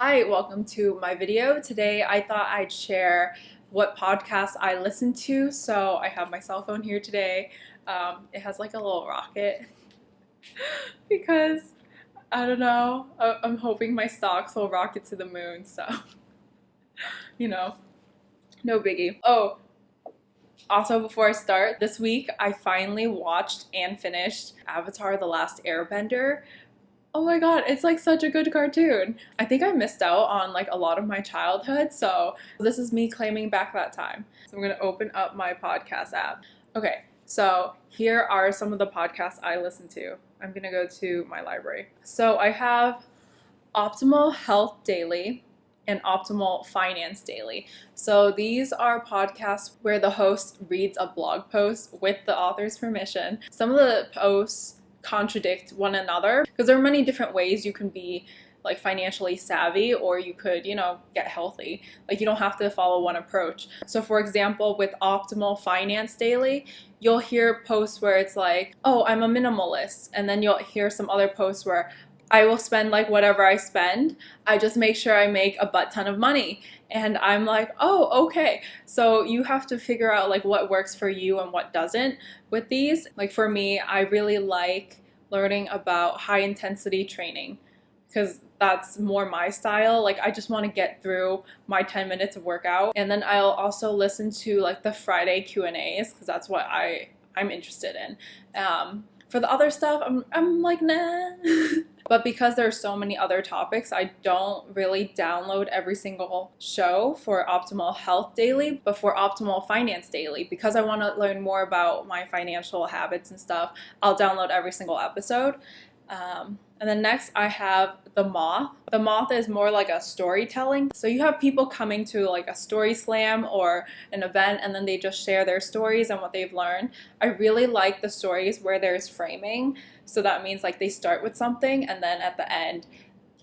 Hi, welcome to my video. Today I thought I'd share what podcasts I listen to. So I have my cell phone here today. It has like a little rocket because I don't know, I'm hoping my stocks will rocket to the moon. So, you know, no biggie. Oh, also before I start, this week I finally watched and finished Avatar: The Last Airbender. Oh my god, it's like such a good cartoon. I think I missed out on like a lot of my childhood, so this is me claiming back that time. So I'm gonna open up my podcast app. Okay, so here are some of the podcasts I listen to. I'm gonna go to my library. So I have Optimal Health Daily and Optimal Finance Daily. So these are podcasts where the host reads a blog post with the author's permission. Some of the posts contradict one another because there are many different ways you can be like financially savvy, or you could, get healthy. Like you don't have to follow one approach. So for example, with Optimal Finance Daily, you'll hear posts where it's like, oh, I'm a minimalist. And then you'll hear some other posts where I will spend like whatever I spend. I just make sure I make a butt ton of money. And I'm like, oh, okay. So you have to figure out like what works for you and what doesn't with these. Like for me, I really like learning about high intensity training because that's more my style. Like I just want to get through my 10 minutes of workout. And then I'll also listen to like the Friday Q&As because that's what I'm interested in. For the other stuff, I'm like, nah. But because there are so many other topics, I don't really download every single show for Optimal Health Daily, but for Optimal Finance Daily, because I want to learn more about my financial habits and stuff, I'll download every single episode. And then next I have The Moth. The Moth is more like a storytelling. So you have people coming to like a story slam or an event and then they just share their stories and what they've learned. I really like the stories where there's framing. So that means like they start with something and then at the end,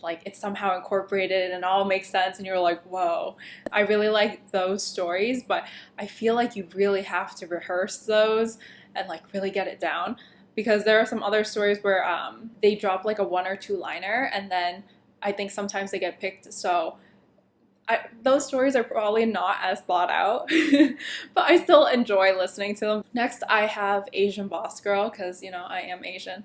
like it's somehow incorporated and all makes sense and you're like, whoa. I really like those stories, but I feel like you really have to rehearse those and like really get it down. Because there are some other stories where they drop like a 1 or 2 liner and then I think sometimes they get picked. So those stories are probably not as thought out, but I still enjoy listening to them. Next, I have Asian Boss Girl because, I am Asian.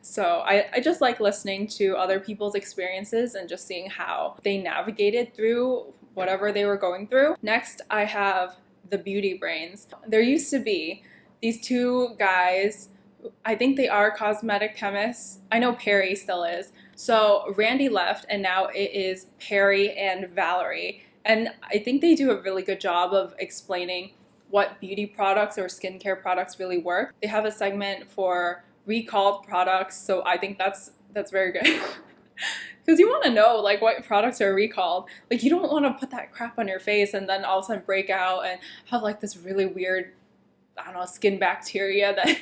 So I just like listening to other people's experiences and just seeing how they navigated through whatever they were going through. Next, I have the Beauty Brains. There used to be these 2 guys. I think they are cosmetic chemists. I know Perry still is. So Randy left and now it is Perry and Valerie. And I think they do a really good job of explaining what beauty products or skincare products really work. They have a segment for recalled products. So I think that's very good. Because you want to know like what products are recalled. Like you don't want to put that crap on your face and then all of a sudden break out and have like this really weird, I don't know, skin bacteria that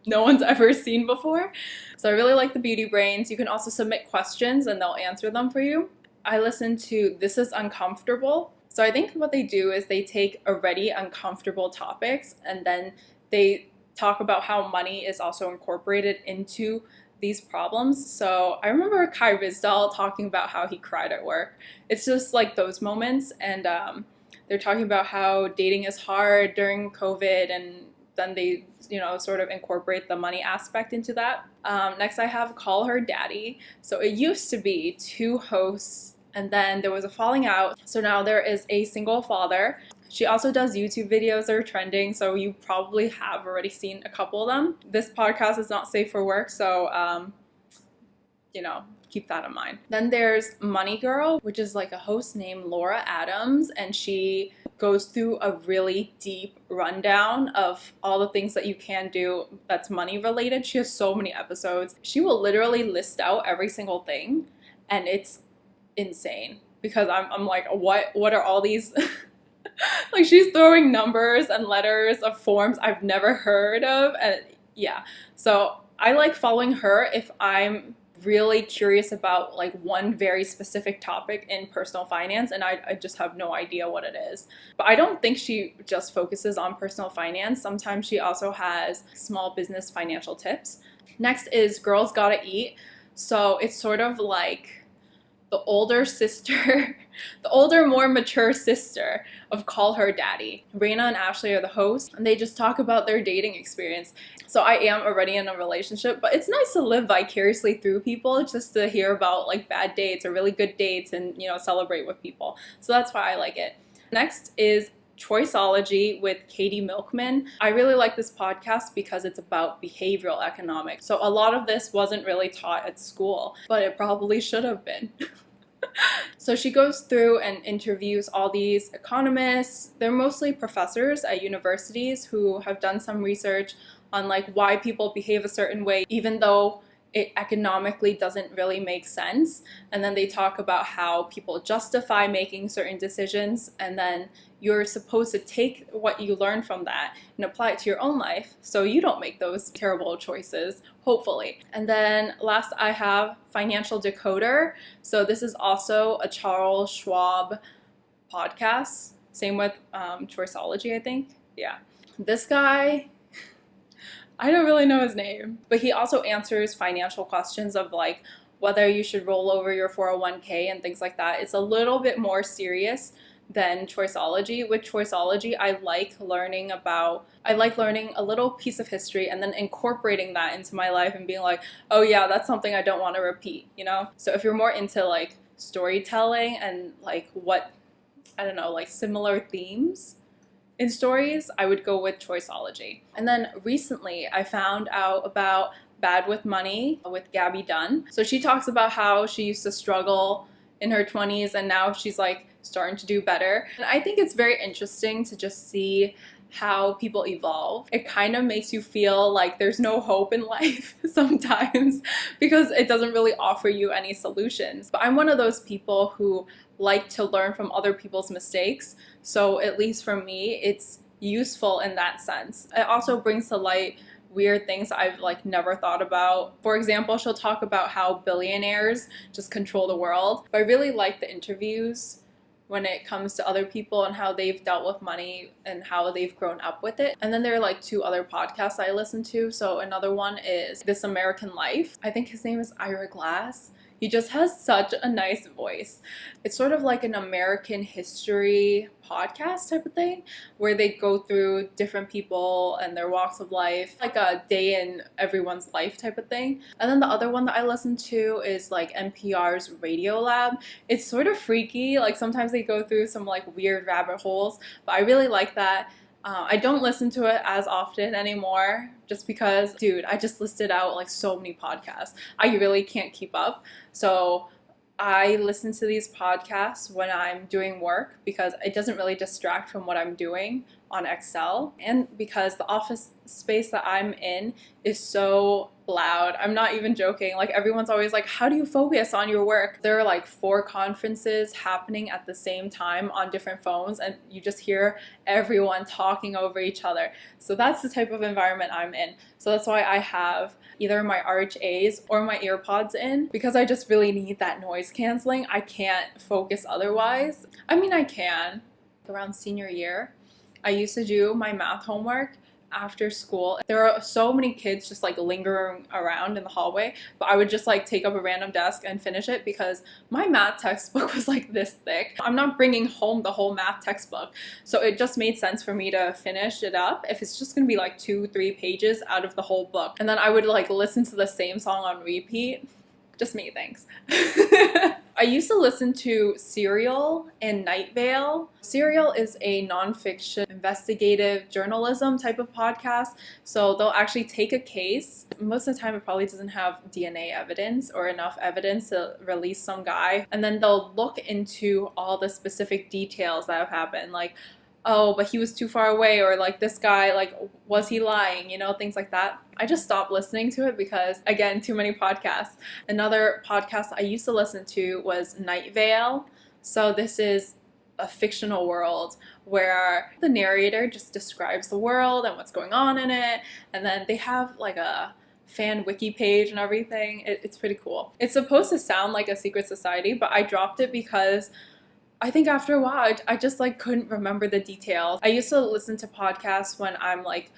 no one's ever seen before. So I really like the Beauty Brains. You can also submit questions and they'll answer them for you. I listen to This Is Uncomfortable. So I think what they do is they take already uncomfortable topics and then they talk about how money is also incorporated into these problems. So I remember Kai Rizdal talking about how he cried at work. It's just like those moments, and they're talking about how dating is hard during COVID, and then they sort of incorporate the money aspect into that. Next I have Call Her Daddy. So it used to be 2 hosts and then there was a falling out. So now there is a single father. She also does YouTube videos that are trending, so you probably have already seen a couple of them. This podcast is not safe for work, so keep that in mind. Then there's Money Girl, which is like a host named Laura Adams, and she goes through a really deep rundown of all the things that you can do that's money related. She has so many episodes. She will literally list out every single thing, and it's insane because I'm like, what are all these? Like she's throwing numbers and letters of forms I've never heard of, and yeah. So I like following her if I'm really curious about like one very specific topic in personal finance and I just have no idea what it is. But I don't think she just focuses on personal finance. Sometimes she also has small business financial tips. Next is Girls Gotta Eat. So it's sort of like the older sister, the older, more mature sister of Call Her Daddy. Raina and Ashley are the hosts, and they just talk about their dating experience. So I am already in a relationship, but it's nice to live vicariously through people, just to hear about like bad dates or really good dates and, you know, celebrate with people. So that's why I like it. Next is Choiceology with Katie Milkman. I really like this podcast because it's about behavioral economics. So a lot of this wasn't really taught at school, but it probably should have been. So she goes through and interviews all these economists. They're mostly professors at universities who have done some research on like why people behave a certain way, even though it economically doesn't really make sense. And then they talk about how people justify making certain decisions, and then you're supposed to take what you learn from that and apply it to your own life so you don't make those terrible choices, hopefully. And then last I have Financial Decoder. So this is also a Charles Schwab podcast. Same with Choiceology, I think. Yeah. This guy, I don't really know his name, but he also answers financial questions of like whether you should roll over your 401k and things like that. It's a little bit more serious than Choiceology. With Choiceology, I like learning a little piece of history and then incorporating that into my life and being like, oh yeah, that's something I don't want to repeat, you know? So if you're more into like storytelling and like what, I don't know, like similar themes in stories, I would go with Choiceology. And then recently I found out about Bad with Money with Gabby Dunn. So she talks about how she used to struggle in her 20s and now she's like starting to do better. And I think it's very interesting to just see how people evolve. It kind of makes you feel like there's no hope in life sometimes because it doesn't really offer you any solutions. But I'm one of those people who like to learn from other people's mistakes. So at least for me, it's useful in that sense. It also brings to light weird things I've like never thought about. For example, she'll talk about how billionaires just control the world. But I really like the interviews when it comes to other people and how they've dealt with money and how they've grown up with it. And then there are like 2 other podcasts I listen to. So another one is This American Life. I think his name is Ira Glass. He just has such a nice voice. It's sort of like an American history podcast type of thing where they go through different people and their walks of life, like a day in everyone's life type of thing. And then the other one that I listen to is like NPR's Radio Lab. It's sort of freaky. Like sometimes they go through some like weird rabbit holes, but I really like that. I don't listen to it as often anymore just because, dude, I just listed out like so many podcasts. I really can't keep up. So I listen to these podcasts when I'm doing work because it doesn't really distract from what I'm doing on Excel, and because the office space that I'm in is so loud. I'm not even joking. Like everyone's always like, how do you focus on your work? There are like 4 conferences happening at the same time on different phones and you just hear everyone talking over each other. So that's the type of environment I'm in. So that's why I have either my RHAs or my earpods in, because I just really need that noise canceling. I can't focus otherwise. I mean, I can. Around senior year, I used to do my math homework after school. There are so many kids just like lingering around in the hallway, but I would just like take up a random desk and finish it because my math textbook was like this thick. I'm not bringing home the whole math textbook, so it just made sense for me to finish it up if it's just gonna be like 2-3 pages out of the whole book. And then I would like listen to the same song on repeat. Just me, thanks. I used to listen to Serial and Night Vale. Serial is a nonfiction investigative journalism type of podcast. So they'll actually take a case. Most of the time it probably doesn't have DNA evidence or enough evidence to release some guy. And then they'll look into all the specific details that have happened. Like, oh, but he was too far away, or like this guy, like, was he lying? You know, things like that. I just stopped listening to it because, again, too many podcasts. Another podcast I used to listen to was Night Vale. So this is a fictional world where the narrator just describes the world and what's going on in it. And then they have like a fan wiki page and everything. It's pretty cool. It's supposed to sound like a secret society, but I dropped it because I think after a while, I just like couldn't remember the details. I used to listen to podcasts when I'm like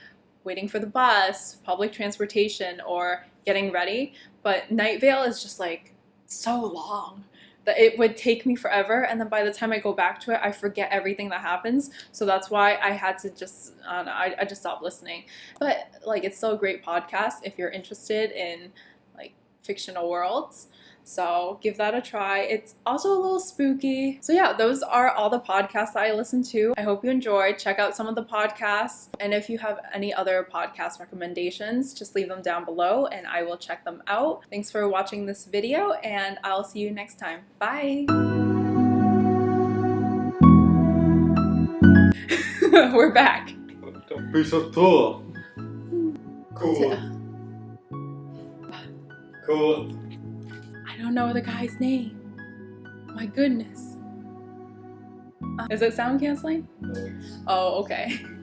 waiting for the bus, public transportation, or getting ready. But Night Vale is just like so long. that it would take me forever, and then by the time I go back to it, I forget everything that happens. So that's why I had to just, I don't know, I just stopped listening. But like, it's still a great podcast if you're interested in like fictional worlds. So give that a try. It's also a little spooky. So yeah, those are all the podcasts that I listen to. I hope you enjoyed. Check out some of the podcasts. And if you have any other podcast recommendations, just leave them down below and I will check them out. Thanks for watching this video and I'll see you next time. Bye. We're back. Don't be so tall. Cool. Cool. I don't know the guy's name. My goodness. Is it sound canceling? No. Oh, okay.